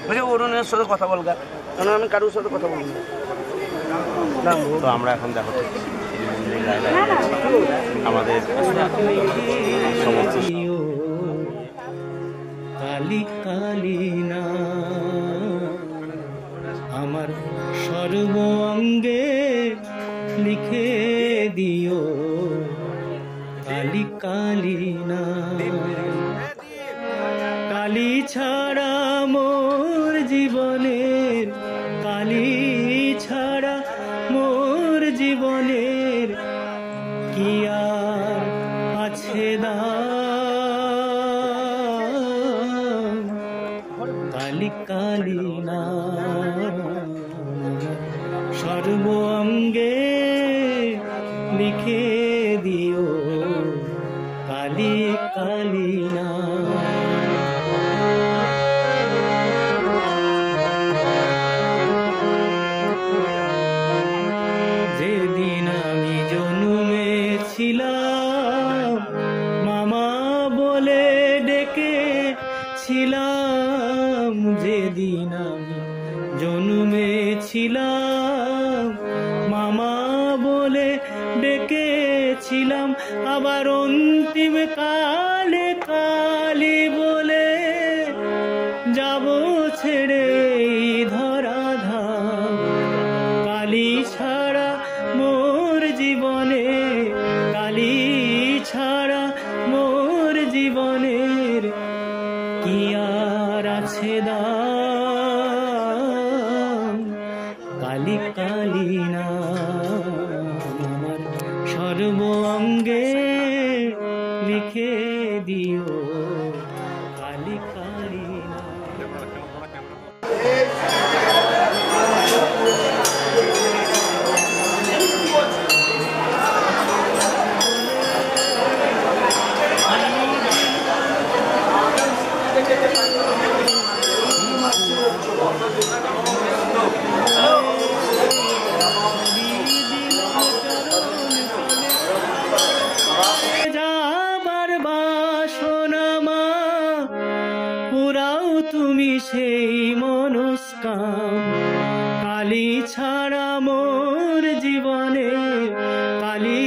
বলছে অরুণের সাথে কথা বলগা, কারণ আমি কারোর সাথে কথা বলবো না। তো আমরা এখন দেখো আমাদের সমস্ত কালি কালি না আমার সর্ব অঙ্গে লিখে দিও কালি কালি না কালি ছাড়া মোর জীবনের কালি ছাড়া মোর জীবনের কি আর আছে দাম কালি কালি না সর্ব অঙ্গে লিখে দিও কালি কালি না যেদিন আমি জন্মেছিলাম মামা বলে ডেকেছিলাম যেদিন আমি জন্মেছিলাম মামা বলে ডেকেছিলাম আবার অন্তিম কালে কালি বলে যাব ছেড়ে ধরা ধাম কালি ছাড়া মোর জীবনে কালি ছাড়া মোর জীবনের কি আর আছে দাম কালি কালি না আমার সর্ব অঙ্গে লিখে দিও কালি কালি না যাবার বাসনা মা পুরাও তুমি সেই মনস্কাম কালি ছাড়া মোর জীবনে কালি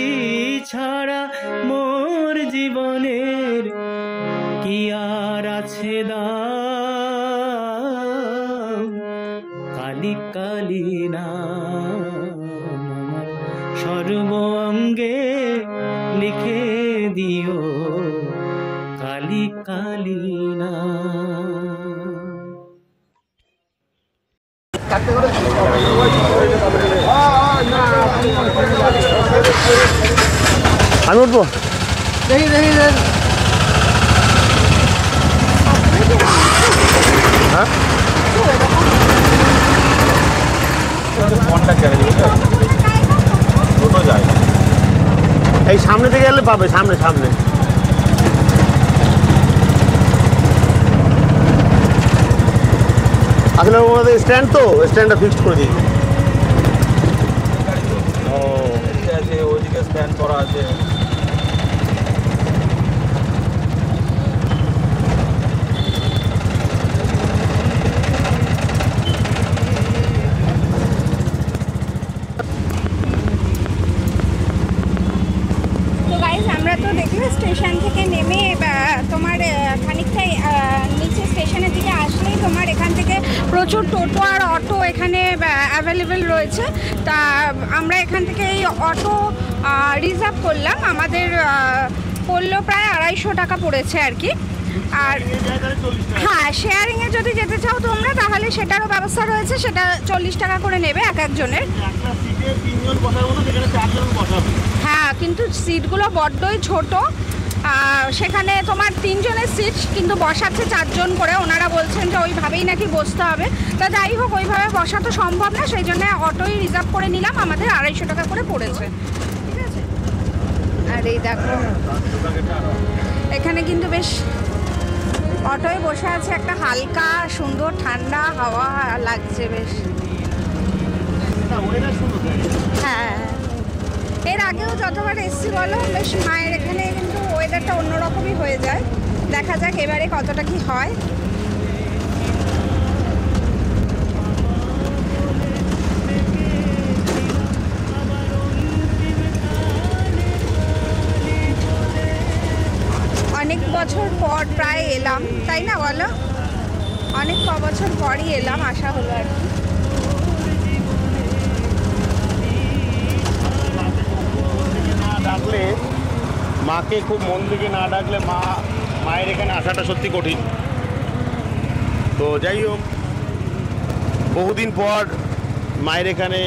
ছাড়া মোর জীবনের কি আর আছে দাম কালি কালি না আমার সর্ব অঙ্গে লিখে দিও কালি কালি না আমি উঠবো দেখি দেখি হ্যাঁ এই সামনে থেকে গেলে পাবে সামনে সামনে আসলে ওদের স্ট্যান্ড তো স্ট্যান্ডটা ফিক্সড করে দিই ওইদিকে স্ট্যান্ড করা আছে আমরা তো দেখলে স্টেশন থেকে নেমে তোমার খানিকটা নিচে স্টেশনের দিকে আসলেই তোমার এখান থেকে প্রচুর টোটো আর অটো এখানে অ্যাভেলেবেল রয়েছে তা আমরা এখান থেকে এই অটো রিজার্ভ করলাম আমাদের পড়লো প্রায় 250 টাকা পড়েছে আর কি আর হ্যাঁ শেয়ারিংয়ে যদি যেতে চাও তোমরা তাহলে সেটারও ব্যবস্থা রয়েছে সেটা 40 টাকা করে নেবে এক একজনের হ্যাঁ কিন্তু সিটগুলো বড্ডই ছোট সেখানে তোমার 3 জনের সিট কিন্তু বসাচ্ছে 4 জন করে ওনারা বলছেন যে ওইভাবেই নাকি বসতে হবে তা যাই হোক ওইভাবে বসা তো সম্ভব না সেই জন্য অটোই রিজার্ভ করে নিলাম আমাদের 250 টাকা করে পড়েছে ঠিক আছে আর এই দেখো এখানে কিন্তু বেশ অটোয় বসে আছে একটা হালকা সুন্দর ঠান্ডা হাওয়া লাগছে বেশ হ্যাঁ এর আগেও যতবার এসছি বলো বেশ মায়ের এখানে কিন্তু ওয়েদারটা অন্যরকমই হয়ে যায় দেখা যাক এবারে কতটা কি হয় পর প্রায় এলাম, তাই না বলো? অনেক বছর পরই এলাম, আসা হলো আর কি। না ডাকলে, মাকে খুব মন থেকে না ডাকলে মায়ের এখানে আসাটা সত্যি কঠিন। তো যাই হোক, বহুদিন পর মায়ের এখানে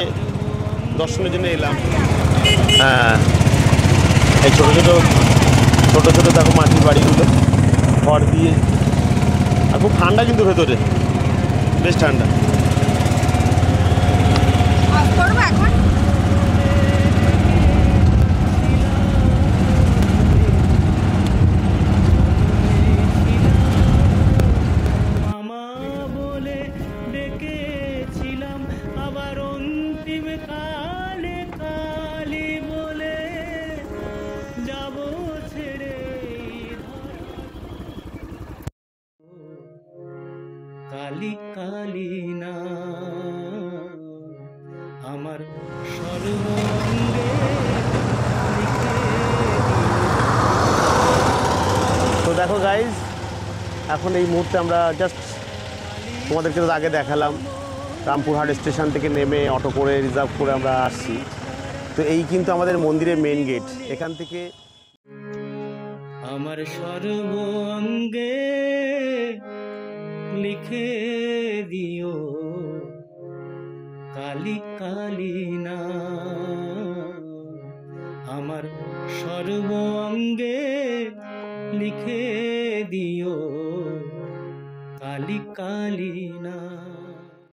দর্শনের জন্য এলাম। হ্যাঁ, এই ছোটো ছোটো দেখো মাটির বাড়িগুলো খড় দিয়ে, আর খুব ঠান্ডা কিন্তু ভেতরে, বেশ ঠান্ডা। অফ করবো এখন? মামা বলে ডেকেছিলাম, আবার অন্তিম কালে কালি বলে যাব ছেড়ে। কালি কালি না আমার সর্বঙ্গে তো দেখো গাইজ, এখন এই মুহূর্তে আমরা জাস্ট তোমাদেরকে তো আগে দেখালাম, রামপুরহাট স্টেশন থেকে নেমে অটো করে রিজার্ভ করে আমরা আসছি। তো এই কিন্তু আমাদের মন্দিরের মেন গেট। এখান থেকে আমার সর্বঙ্গে লিখে দিও কালি কালি না আমার সর্বঙ্গে লিখে দিও কালি কালি না।